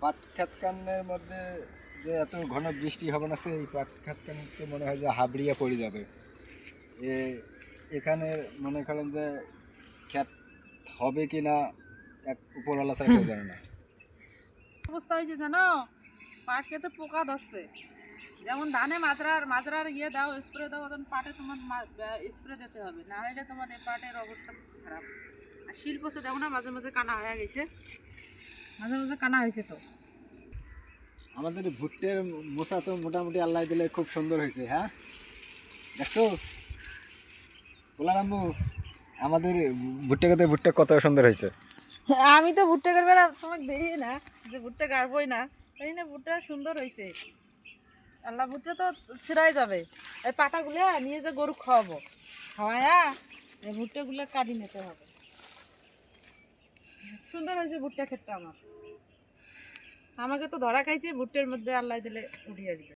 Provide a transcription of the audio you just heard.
পাট খাতকানের মধ্যে যে এত ঘন বৃষ্টি হবে না, সেই পাট খাতকানকে মনে হয় যে হাবড়িয়ে পড়ে যাবে। এখানে মনে করেন যে ক্ষেত হবে কি না এক উপরওয়ালা ছাড়া কেউ জানে না। অবস্থা হয়েছে জানো, পাট খেতে পোকা ধরছে। যেমন ধানে মাজরার মাজরার ইয়ে দাও, স্প্রে দাও, তখন পাটে তোমার স্প্রে দিতে হবে, না হলে তোমার এই পাটের অবস্থা খুব খারাপ। আর শিল্পসে দেখো না, মাঝে মাঝে কানা হয়ে গেছে, মাঝে মাঝে কানা হয়েছে তো। আমাদের ভুট্টের মোসা তো মোটামুটি আল্লাহ দিলে খুব সুন্দর হয়েছে। হ্যাঁ দেখছো গোলারাম্বু, আমাদের ভুট্টা খেতে ভুট্টা কত সুন্দর হয়েছে। আমি তো ভুট্টা করবে না, তোমাকে দেখি না যে ভুট্টা গাড়বই না, তাই না? ভুট্টা সুন্দর হয়েছে, আল্লাহ ভুট্টা তো ছিঁড়াই যাবে। এই পাতাগুলো নিয়ে যে গরু খাওয়াবো, খাওয়ায়া এই ভুট্টাগুলো কাটি নিতে হবে। সুন্দর হয়েছে ভুট্টা ক্ষেতটা আমার। আমাকে তো ধরা খাইছে, ভুট্টের মধ্যে আল্লাহ দিলে উঠিয়ে দিবে।